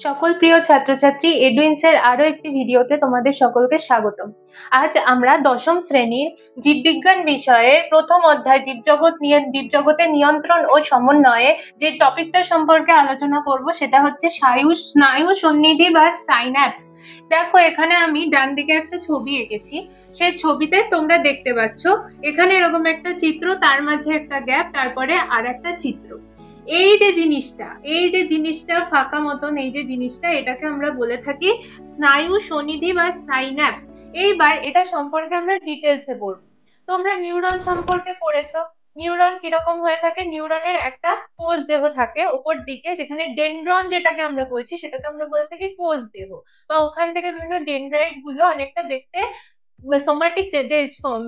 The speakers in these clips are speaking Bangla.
সকল প্রিয় ছাত্রছাত্রী এডুইন্সের আরো একটি ভিডিওতে তোমাদের সকলকে স্বাগতম। আজ আমরা দশম শ্রেণীর জীববিজ্ঞান বিষয়ের প্রথম অধ্যায় জীবজগতের নিয়ন্ত্রণ ও সমন্বয়ে যে টপিকটা সম্পর্কে আলোচনা করব সেটা হচ্ছে স্নায়ু সন্নিধি বা সাইন্যাপস। দেখো, এখানে আমি ডান দিকে একটা ছবি এঁকেছি। সেই ছবিতে তোমরা দেখতে পাচ্ছ এখানে এরকম একটা চিত্র, তার মাঝে একটা গ্যাপ, তারপরে আর একটা চিত্র। এই যে জিনিসটা ফাঁকা মতন, এই যে জিনিসটা, এটাকে আমরা বলে থাকি স্নায়ু সন্নিধি বা সাইন্যাপস। এইবার এটা সম্পর্কে আমরা ডিটেলসে পড়বো। তোমরা নিউরন সম্পর্কে পড়েছো। নিউরন কিরকম হয়ে থাকে? নিউরনের একটা কোষ দেহ থাকে উপর দিকে, যেখানে ডেনড্রন যেটাকে আমরা বলছি সেটাকে আমরা বলে থাকি কোষ দেহ। বা ওখান থেকে বিভিন্ন ডেনড্রাইট গুলো অনেকটা দেখতে সোমাটিক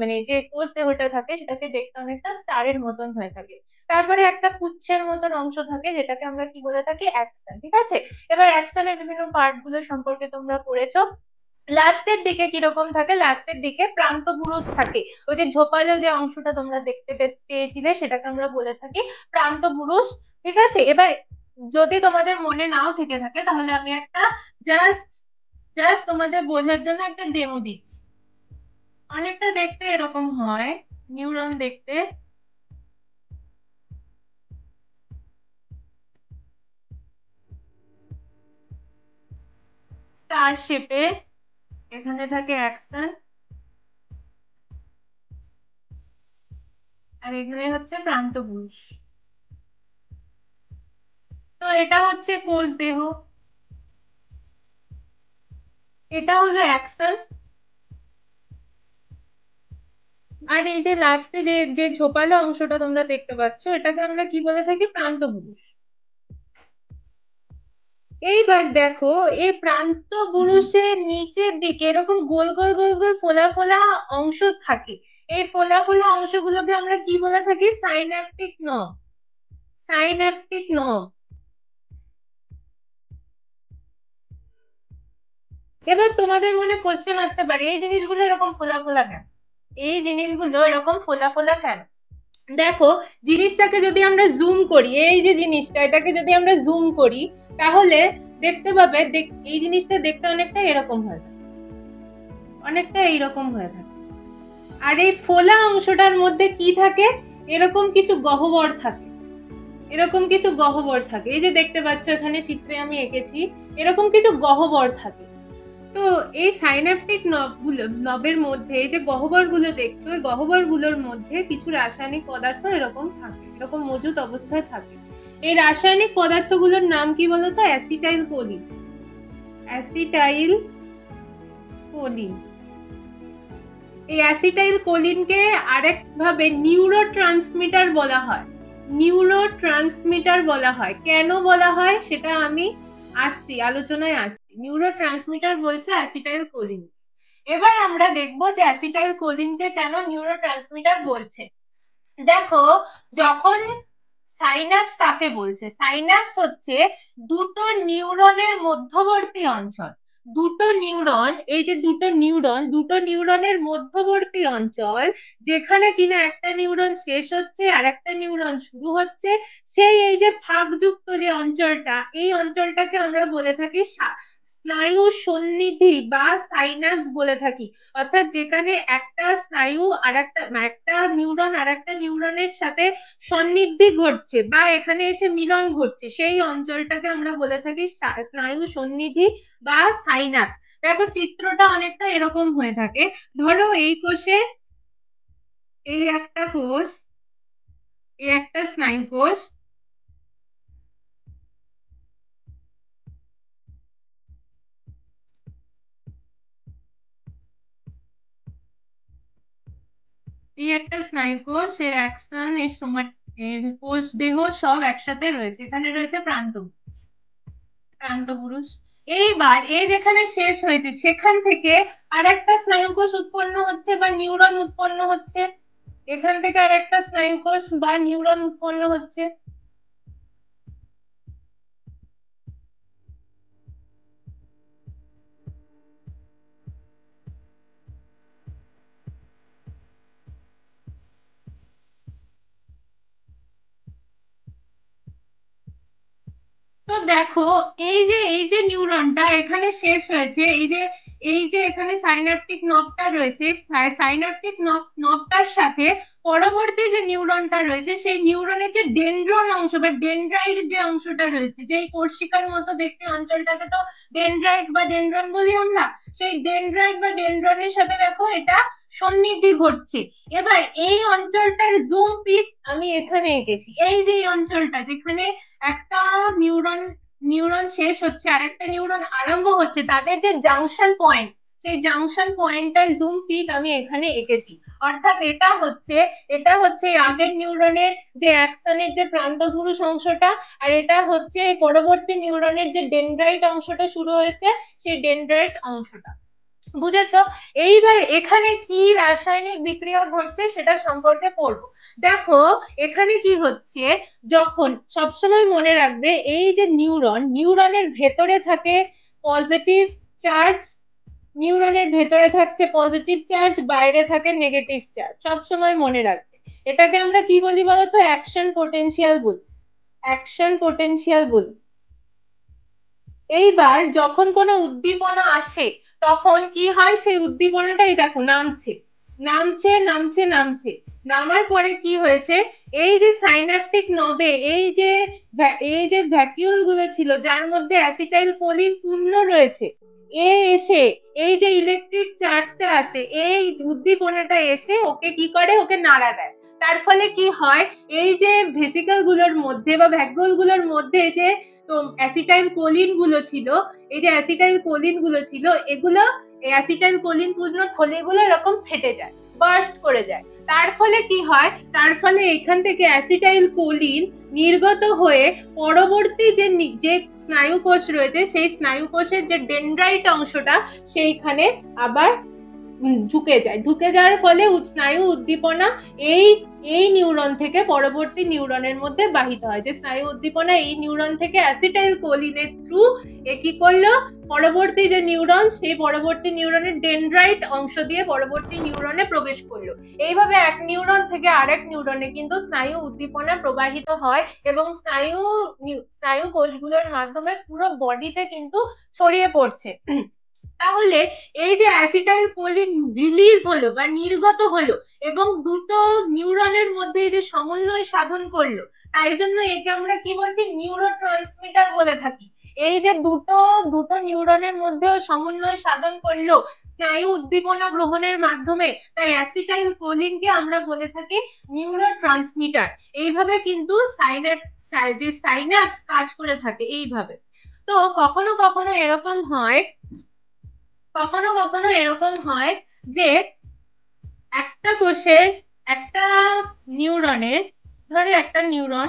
মানে যে কোষ দেহটা থাকে সেটাকে দেখতে অনেকটা স্টারের মতন হয়ে থাকে। তারপরে একটা পুচ্ছের মতন অংশ থাকে যেটাকে আমরা কি বলে থাকি? অ্যাক্সন। ঠিক আছে, এবার অ্যাক্সনের বিভিন্ন পার্ট গুলো সম্পর্কে তোমরা পড়েছো। লাস্টের দিকে কিরকম থাকে? লাস্টের দিকে প্রান্তপুরুষ থাকে। ওই যে ঝোপালো যে অংশটা তোমরা দেখতে পেয়েছিলে সেটাকে আমরা বলে থাকি প্রান্তপুরুষ। ঠিক আছে, এবার যদি তোমাদের মনে নাও থেকে থাকে তাহলে আমি একটা জাস্ট জাস্ট তোমাদের বোঝার জন্য একটা ডেমো দিচ্ছি। অনেকটা দেখতে এরকম হয় নিউরন দেখতে। স্টার শেপে এখানে থাকে অ্যাকশন, আর এখানে হচ্ছে প্রান্তপুরুষ। তো এটা হচ্ছে কোষ দেহ, এটা হলো অ্যাকশন, আর এই যে লাস্টে যে যে ঝোপালো অংশটা তোমরা দেখতে পাচ্ছ এটাকে আমরা কি বলে থাকি? প্রান্তপুরুষ। এইবার দেখো, এই প্রান্তপুরুষের নিচের দিকে এরকম গোল গোল গোল গোল ফোলা ফোলা অংশ থাকে। এই ফোলা ফোলা অংশগুলোকে আমরা কি বলে থাকি? সাইন্যাপটিক নব। সাইন্যাপটিক নব। এবার তোমাদের মনে কোশ্চেন আসতে পারে, এই জিনিসগুলো এরকম ফোলা ফোলা কেন? এই জিনিসগুলো এরকম ফোলা ফোলা কেন? দেখো, জিনিসটাকে যদি আমরা জুম করি, এই যে জিনিসটা, এটাকে যদি আমরা জুম করি তাহলে দেখতে পাবে এই জিনিসটা দেখতে অনেকটা এরকম হয়ে থাকে, অনেকটা এইরকম হয়ে থাকে। আর এই ফোলা অংশটার মধ্যে কি থাকে? এরকম কিছু গহ্বর থাকে, এরকম কিছু গহ্বর থাকে। এই যে দেখতে পাচ্ছ এখানে চিত্রে আমি এঁকেছি, এরকম কিছু গহ্বর থাকে। তো এই সাইন্যাপটিক নবের মধ্যে এই যে গহ্বর গুলো দেখছো, এই গহ্বর গুলোর মধ্যে কিছু রাসায়নিক পদার্থ এরকম থাকে, এরকম মজুদ অবস্থায় থাকে। এই রাসায়নিক পদার্থগুলোর নাম কি বলতো? Acetylcholine. Acetylcholine. এই অ্যাসিটাইল কোলিনকে আরেক ভাবে নিউরোট্রান্সমিটার বলা হয়। নিউরোট্রান্সমিটার বলা হয়। কেন বলা হয় সেটা আমি আলোচনায় আসছি। নিউরোট্রান্সমিটার বলছে অ্যাসিটাইল কোলিন। এবার আমরা দেখবো যে অ্যাসিটাইল কোলিনকে কেন নিউরোট্রান্সমিটার বলছে। দেখো, যখন সাইন্যাপস কাকে বলছে? সাইন্যাপস হচ্ছে দুটো নিউরনের মধ্যবর্তী অঞ্চল। দুটো নিউরন, এই যে দুটো নিউরনের মধ্যবর্তী অঞ্চল, যেখানে কিনা একটা নিউরন শেষ হচ্ছে আর একটা নিউরন শুরু হচ্ছে, সেই এই যে ফাঁকযুক্ত যে অঞ্চলটা, এই অঞ্চলটাকে আমরা বলে থাকি স্নায়ু সন্নিধি বা সাইন্যাপস বলে থাকি। অর্থাৎ যেখানে একটা স্নায়ু আর একটা নিউরন আর একটা নিউরনের সাথে সন্নিধি ঘটছে বা এখানে এসে মিলন ঘটছে, সেই অঞ্চলটাকে আমরা বলে থাকি স্নায়ু সন্নিধি বা সাইন্যাপস। দেখো, চিত্রটা অনেকটা এরকম হয়ে থাকে। ধরো এই কোষে এই একটা কোষ, এই একটা স্নায়ু কোষ, এই একটা স্নায়ু কোষ, এর অ্যাকশন, এর কোষ দেহ সব একসাথে রয়েছে। এখানে রয়েছে প্রান্তপুরুষ। এইবার এই যেখানে শেষ হয়েছে সেখান থেকে আর একটা স্নায়ু কোষ উৎপন্ন হচ্ছে বা নিউরন উৎপন্ন হচ্ছে। এখান থেকে আর একটা স্নায়ু কোষ বা নিউরন উৎপন্ন হচ্ছে। তো তো দেখো, এই যে নিউরনটা এখানে শেষ হয়েছে, এই যে এখানে সাইন্যাপটিক নবটা রয়েছে, সাইন্যাপটিক নবটার সাথে পরবর্তী যে নিউরনটা রয়েছে সেই নিউরনের যে ডেনড্রন অংশ বা ডেনড্রাইট যে অংশটা রয়েছে, যে এই কোর্সিকার মতো দেখতে অঞ্চলটাকে তো ডেনড্রাইট বা ডেনড্রন বলি আমরা, সেই ডেনড্রাইট বা ডেনড্রনের সাথে দেখো এটা সন্নিধি ঘটছে। এবার এই অঞ্চলটার জুম পিক আমি এখানে এঁকেছি। এই যে এই অঞ্চলটা যেখানে একটা নিউরন নিউরন শেষ হচ্ছে আর একটা নিউরন আরম্ভ হচ্ছে, তাদের যে জাংশন পয়েন্ট, সেই জাংশন পয়েন্টটার জুম পিক আমি এখানে এঁকেছি। অর্থাৎ এটা হচ্ছে এই আগের নিউরনের যে অ্যাক্সনের যে প্রান্তপুরুষ অংশটা, আর এটা হচ্ছে এই পরবর্তী নিউরনের যে ডেনড্রাইট অংশটা শুরু হয়েছে, সেই ডেনড্রাইট অংশটা। বুঝেছো? এইবার এখানে কি রাসায়নিক বিক্রিয়া ঘটছে সেটা সম্পর্কে পড়বো। দেখো, এখানে কি হচ্ছে, যখন সবসময় মনে রাখবে এই যে নিউরনের ভেতরে থাকে পজিটিভ চার্জ, নিউরনের ভেতরে থাকছে পজিটিভ চার্জ, বাইরে থাকে নেগেটিভ চার্জ, সবসময় মনে রাখবে। এটাকে আমরা কি বলি বলতো? অ্যাকশন পোটেনশিয়াল বলি। অ্যাকশন পোটেনশিয়াল বলি। এইবার যখন কোনো উদ্দীপনা আসে তখন কি হয়, সেই উদ্দীপনাটাই দেখো নামছে, নামছে, নামছে, নামছে। নামার পরে কি হয়েছে, এই যে সাইন্যাপটিক নবে এই যে ভ্যাকিউল গুলো ছিল যার মধ্যে অ্যাসিটাইল কোলিন পূর্ণ রয়েছে, এ এসে এই যে ইলেকট্রিক চার্জটা আসে, এই উদ্দীপনাটা এসে ওকে কি করে, ওকে নাড়া দেয়। তার ফলে কি হয়, এই যে ভেসিকল গুলোর মধ্যে বা ভ্যাকুল গুলোর মধ্যে যে তো অ্যাসিটাইল কোলিন গুলো ছিল, এই যে অ্যাসিটাইল কোলিন গুলো ছিল, এগুলো অ্যাসিটাইল কোলিন পূর্ণ থলিগুলো এরকম ফেটে যায়, বার্স্ট করে যায়। তার ফলে কি হয়, তার ফলে এখান থেকে অ্যাসিটাইল কোলিন নির্গত হয়ে পরবর্তী যে স্নায়ু কোষ রয়েছে, সেই স্নায়ু কোষের যে ডেনড্রাইট অংশটা সেইখানে আবার ঢুকে যাওয়ার ফলে স্নায়ু উদ্দীপনা এই এই নিউরন থেকে পরবর্তী নিউরনের মধ্যে বাহিত হয়। যে স্নায়ু উদ্দীপনা এই নিউরন থেকে অ্যাসিটাইল কোলিনের থ্রু কি করলো, পরবর্তী যে নিউরন, সেই পরবর্তী নিউরনের ডেনড্রাইট অংশ দিয়ে পরবর্তী নিউরনে প্রবেশ করলো। এইভাবে এক নিউরন থেকে আরেক নিউরনে কিন্তু স্নায়ু উদ্দীপনা প্রবাহিত হয় এবং স্নায়ু কোষগুলোর মাধ্যমে পুরো বডিতে কিন্তু ছড়িয়ে পড়ছে। তাহলে এই যে অ্যাসিটাইল কোলিন রিলিজ হলো বা নির্গত হলো এবং দুটো নিউরনের মধ্যে এই যে সমন্বয় সাধন করলো, তাই জন্য একে আমরা কি বলছি, নিউরো ট্রান্সমিটার বলে থাকি। এই যে দুটো দুটো নিউরনের মধ্যেও সমন্বয় সাধন করলো স্নায়ু উদ্দীপনা গ্রহণের মাধ্যমে, তাই অ্যাসিটাইল কোলিনকে আমরা বলে থাকি নিউরো ট্রান্সমিটার। এইভাবে কিন্তু যে সাইন্যাপস কাজ করে থাকে এইভাবে। তো কখনো কখনো এরকম হয়, কখনো কখনো এরকম হয় যে একটা কোষের একটা নিউরনের, ধরো একটা নিউরন,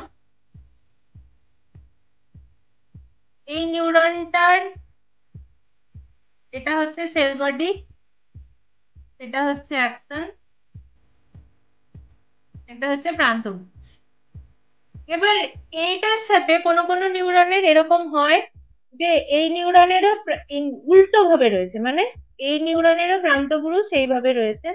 এই নিউরনটার এটা হচ্ছে সেল বডি, এটা হচ্ছে অ্যাক্সন, এটা হচ্ছে প্রান্ত। এবার এইটার সাথে কোনো কোনো নিউরনের এরকম হয় যে এই নিউরনেরও উল্টো ভাবে রয়েছে, মানে এই নিউরনেরও প্রান্তপুরুষ সেইভাবে রয়েছে।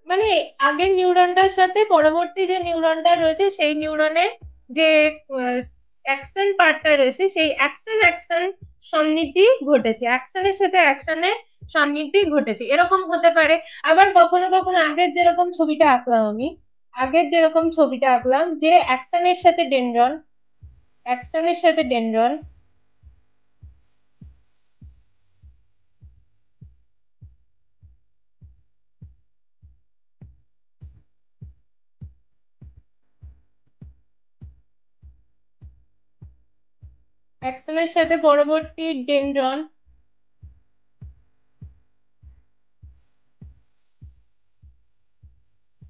মানে আগের নিউরনটার সাথে পরবর্তী যে নিউরনটা রয়েছে সেই নিউরনের যে অ্যাকশন পার্টটা রয়েছে, সেই অ্যাকশন অ্যাকশন সন্নিধি ঘটেছে, অ্যাকশনের সাথে অ্যাকশনের সন্নিধি ঘটেছে, এরকম হতে পারে। আবার কখনো কখনো আগের যেরকম ছবিটা আঁকলাম যে অ্যাকশনের সাথে ডেনড্রন, অ্যাকশনের সাথে পরবর্তী ডেনড্রন,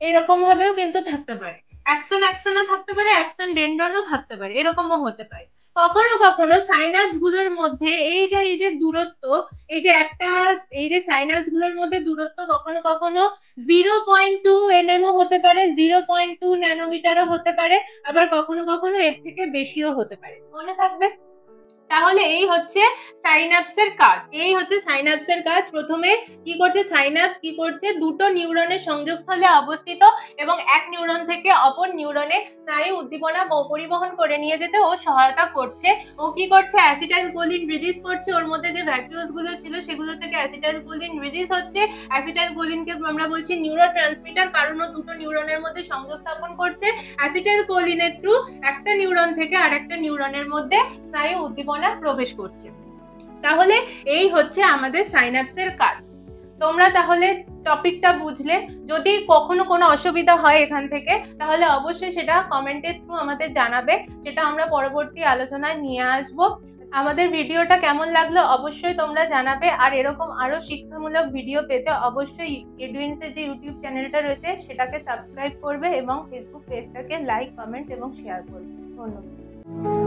এরকম ভাবেও কিন্তু থাকতে পারে। অ্যাকশন অ্যাকশনও থাকতে পারে, অ্যাকশন ডেনড্রনও থাকতে পারে, এরকমও হতে পারে। কখনো কখনো সাইনাপস গুলোর মধ্যে এই যে দূরত্ব, এই যে একটা এই যে সাইনাপস গুলোর মধ্যে দূরত্ব কখনো কখনো 0.2 nm হতে পারে, 0.2 ন্যানোমিটারও হতে পারে, আবার কখনো কখনো এর থেকে বেশিও হতে পারে। মনে থাকবে। তাহলে এই হচ্ছে সাইন্যাপসের কাজ, এই হচ্ছে সাইন্যাপসের কাজ। প্রথমে কি করছে সাইন্যাপস, কি করছে, দুটো নিউরনের সংযোগস্থলে অবস্থিত এবং এক নিউরন থেকে অপর নিউরনে স্নায়ু উদ্দীপনা পরিবহন করে নিয়ে যেতে ও সহায়তা করছে। ও কি করছে, অ্যাসিটাইলকোলিন রিলিজ করছে, ওর মধ্যে যে ভ্যাকুয়াস গুলো ছিল সেগুলো থেকে অ্যাসিটাইলকোলিন রিলিজ হচ্ছে। অ্যাসিটাইলকোলিনকে আমরা বলছি নিউরোট্রান্সমিটার, কারণ ও দুটো নিউরনের মধ্যে সংযোগ স্থাপন করছে। অ্যাসিটাইলকোলিনের থ্রু একটা নিউরন থেকে আরেকটা নিউরনের মধ্যে স্নায়ু উদ্দীপনা প্রবেশ করছে। তাহলে এই হচ্ছে আমাদের সাইন্যাপসের কাজ। তোমরা তাহলে টপিকটা বুঝলে। যদি কখনো কোনো অসুবিধা হয় এখান থেকে, তাহলে অবশ্যই সেটা কমেন্টের থ্রু আমাদের জানাবে, সেটা আমরা পরবর্তী আলোচনায় নিয়ে আসবো। আমাদের ভিডিওটা কেমন লাগলো অবশ্যই তোমরা জানাবে, আর এরকম আরো শিক্ষামূলক ভিডিও পেতে অবশ্যই এডুইন্সের যে ইউটিউব চ্যানেলটা রয়েছে সেটাকে সাবস্ক্রাইব করবে এবং ফেসবুক পেজটাকে লাইক, কমেন্ট এবং শেয়ার করবে। ধন্যবাদ।